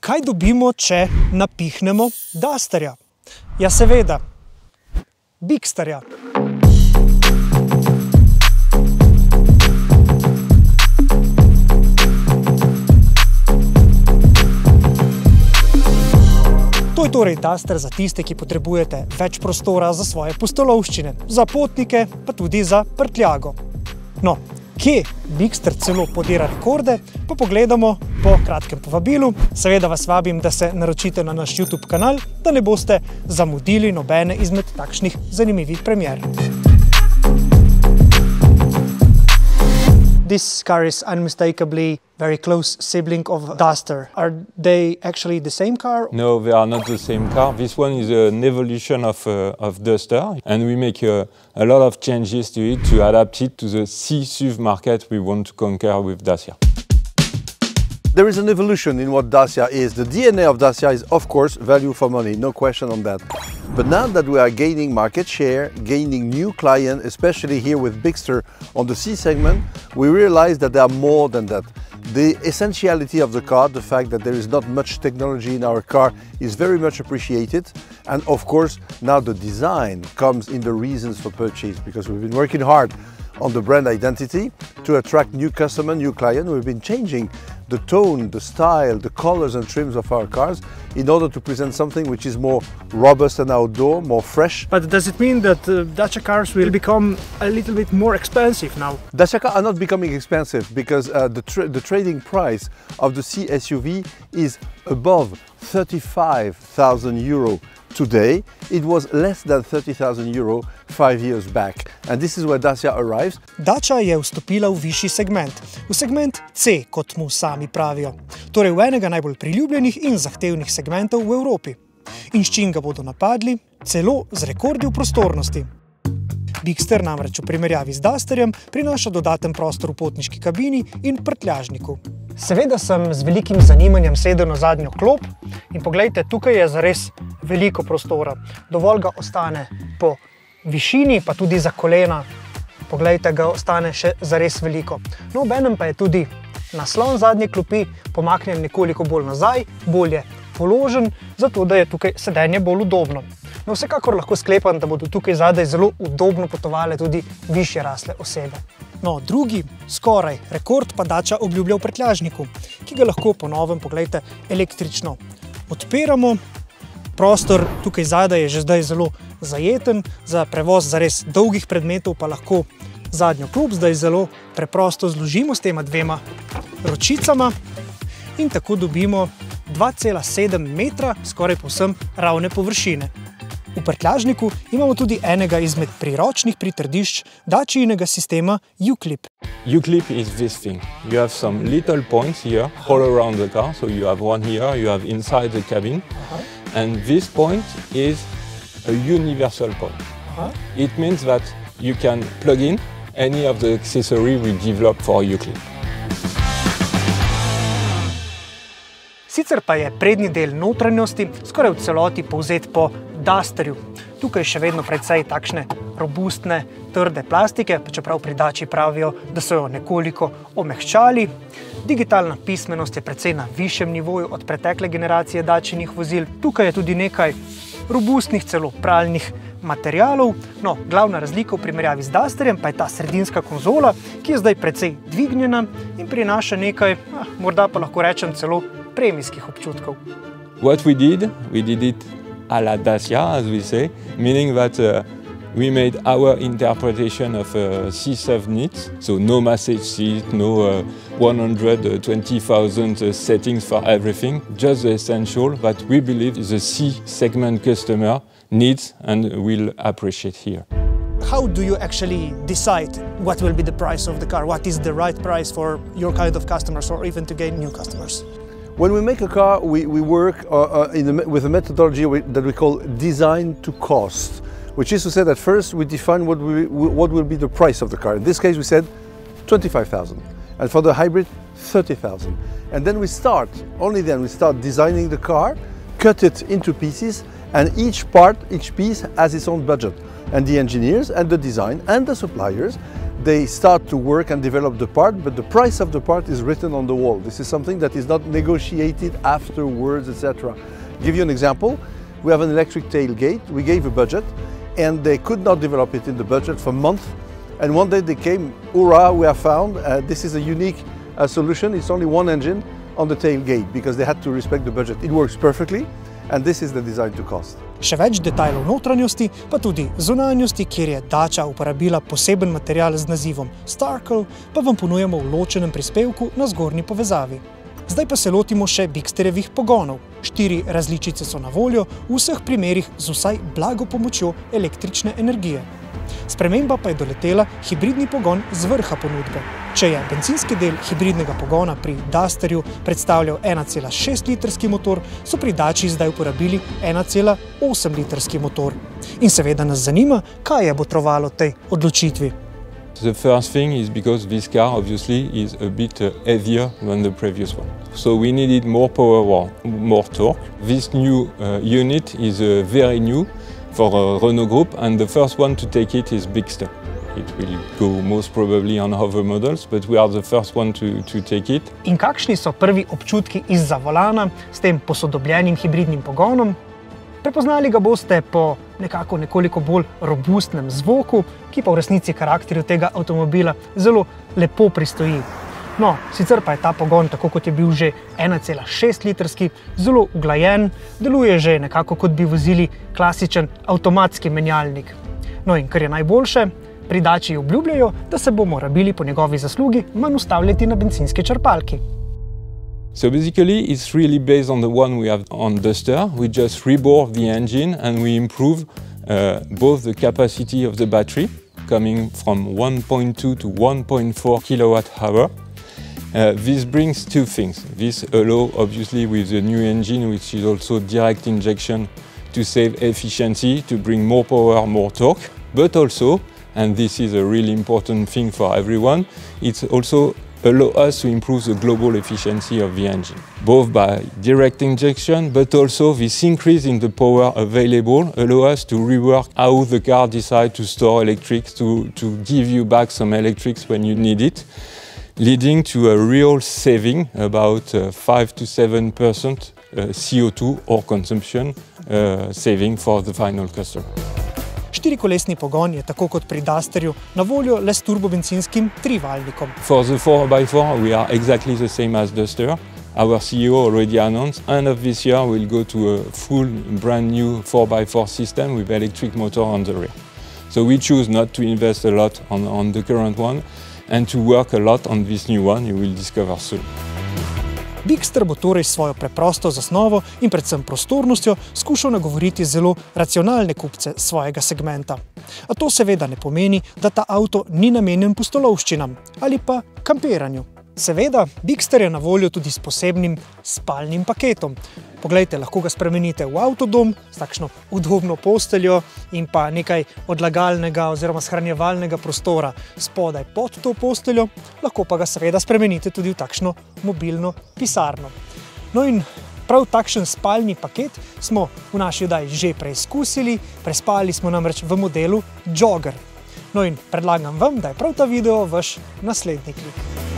Kaj dobimo, če napihnemo Dusterja? Ja, seveda, Bigsterja. To je torej Duster za tiste, ki potrebujete več prostora za svoje pustolovščine, za potnike, pa tudi za prtljago. No, kje Bigster celo podira rekorde, pa pogledamo po kratkem povabilu. Seveda vas vabim, da se naročite na naš YouTube kanal, da ne boste zamudili nobene izmed takšnih zanimivih premier. This car is unmistakably very close sibling of Duster. Are they actually the same car? No, they are not the same car. This one is an evolution of Duster, and we make a lot of changes to it to adapt it to the C-SUV market we want to conquer with Dacia. There is an evolution in what Dacia is. The DNA of Dacia is, of course, value for money, no question on that. But now that we are gaining market share, gaining new clients, especially here with Bigster on the C segment, we realize that there are more than that. The essentiality of the car, the fact that there is not much technology in our car, is very much appreciated. And of course, now the design comes in the reasons for purchase, because we've been working hard on the brand identity to attract new customers, new clients. We've been changing the tone, the style, the colors and trims of our cars in order to present something which is more robust and outdoor, more fresh. But does it mean that Dacia cars will become a little bit more expensive now? Dacia cars are not becoming expensive because the trading price of the C SUV is above 35,000 euro today. It was less than 30,000 euro 5 years back. And this is where Dacia arrives. Dacia je vstopila v višji segment, v segment C, kot mu sami pravijo. Torej v enega najbolj priljubljenih in zahtevnih segmentov v Evropi. In s čim ga bodo napadli? Celo z rekordi v prostornosti. Bigster namreč v primerjavi z Dusterjem prinaša dodaten prostor v potniški kabini in prtljažniku. Seveda sem z velikim zanimanjem sedel na zadnjo klop in poglejte, tukaj je zares veliko prostora. Dovolj ga ostane po višini, pa tudi za kolena. Poglejte, ga ostane še zares veliko. No, obenem pa je tudi naslon zadnje klopi pomaknjen nekoliko bolj nazaj, bolje položen, zato da je tukaj sedenje bolj udobno. No, vsekakor lahko sklepam, da bodo tukaj zadaj zelo udobno potovale tudi višje rasle osebe. No, drugi, skoraj rekord pa Dacia obljublja v prtljažniku, ki ga lahko po novem, poglejte, električno odpiramo. Prostor tukaj zadaj je že zdaj zelo zajeten, za prevoz zares dolgih predmetov pa lahko zadnjo klop zdaj zelo preprosto zložimo s tema dvema ročicama in tako dobimo 2,7 metra skoraj povsem ravne površine. V prtljažniku imamo tudi enega izmed priročnih pritrdišč Daciinega sistema U-Clip. U-Clip is this thing. You have some little points here all around the car. So you have one here, you have inside the cabin. And this point is a universal point. It means that you can plug in any of the accessory we develop for U-Clip. Sicer pa je prednji del notranjosti skoraj v celoti povzet po Dusterju. Tukaj še vedno precej takšne robustne, trde plastike, pa čeprav pri Daci pravijo, da so jo nekoliko omehčali. Digitalna pismenost je precej na višjem nivoju od pretekle generacije Daciinih vozil. Tukaj je tudi nekaj robustnih, celo pralnih materialov. No, glavna razlika v primerjavi z Dusterjem pa je ta sredinska konzola, ki je zdaj precej dvignjena in prinaša nekaj, morda pa lahko rečem celo premijskih občutkov. What we did it à la Dacia, as we say, meaning that we made our interpretation of C-SUV needs, so no massage seat, no 120,000 settings for everything, just the essential that we believe the C-segment customer needs and will appreciate here. How do you actually decide what will be the price of the car? What is the right price for your kind of customers or even to gain new customers? When we make a car, we work with a methodology that we call design to cost, which is to say that first we define what will be the price of the car. In this case, we said 25,000, and for the hybrid, 30,000. And then we start, only then we start designing the car, cut it into pieces, and each part, each piece has its own budget. And the engineers and the design and the suppliers, they start to work and develop the part, but the price of the part is written on the wall. This is something that is not negotiated afterwards, etc. Give you an example. We have an electric tailgate. We gave a budget and they could not develop it in the budget for months. And one day they came, hurrah, we have found, this is a unique solution. It's only one engine on the tailgate because they had to respect the budget. It works perfectly and this is the design to cost. Še več detajlov notranjosti, pa tudi zunanjosti, kjer je Dacia uporabila poseben material z nazivom Starkle, pa vam ponujamo v ločenem prispevku na zgornji povezavi. Zdaj pa se lotimo še Bigsterjevih pogonov. 4 različice so na voljo, v vseh primerih z vsaj blago pomočjo električne energije. Sprememba pa je doletela hibridni pogon z vrha ponudbe. Če je bencinski del hibridnega pogona pri Dusterju predstavljal 1,6-litrski motor, so pri Dacii zdaj uporabili 1,8-litrski motor. In seveda nas zanima, kaj je botrovalo tej odločitvi. The first thing is because this car obviously is a bit heavier than the previous one. So we needed more power, more torque. This new unit is very new for Renault Group, and the first one to take it is Bigster. It will go most probably on other models, but we are the first one to take it. In kakšni so prvi občutki izza volana s tem posodobljenim hibridnim pogonom? Prepoznali ga boste po nekoliko bolj robustnem zvoku, ki pa v resnici karakterju tega avtomobila zelo lepo pristoji. No, sicer pa je ta pogon, tako kot je bil že 1,6-litrski, zelo uglajen, deluje že nekako kot bi vozili klasičen avtomatski menjalnik. No in kar je najboljše, pri Dacii obljubljajo, da se bomo rabili po njegovi zaslugi manj ustavljati na bencinski črpalki. So basically it's really based on the one we have on Duster. We just rebore the engine and we improve both the capacity of the battery, coming from 1.2 to 1.4 kilowatt-hour. This brings two things. This allows, obviously, with the new engine, which is also direct injection, to save efficiency, to bring more power, more torque, but also, and this is a really important thing for everyone, it's also allow us to improve the global efficiency of the engine, both by direct injection, but also this increase in the power available allow us to rework how the car decides to store electrics, to give you back some electrics when you need it, leading to a real saving, about 5 to 7% CO2 or consumption saving for the final customer. Štirikolesni pogon je tako kot pri Dusterju na voljo le s turbobencinskim trivaljnikom. For the 4x4 we are exactly the same as Duster. Our CEO already announced end of this year we'll go to a full brand new 4x4 system with electric motor on the rear. So we choose not to invest a lot on the current one and to work a lot on this new one, you will discover soon. Bigster bo torej svojo preprosto zasnovo in predvsem prostornostjo skušal nagovoriti zelo racionalne kupce svojega segmenta. A to seveda ne pomeni, da ta avto ni namenjen pustolovščinam ali pa kampiranju. Seveda, Bigster je na voljo tudi s posebnim spalnim paketom. Poglejte, lahko ga spremenite v avtodom s takšno udobno posteljo in pa nekaj odlagalnega oziroma shranjevalnega prostora spodaj pod to posteljo, lahko pa ga seveda spremenite tudi v takšno mobilno pisarno. No in prav takšen spalni paket smo v naši oddaji že preizkusili, prespali smo namreč v modelu Jogger. No in predlagam vam, da je prav ta video vaš naslednji klik.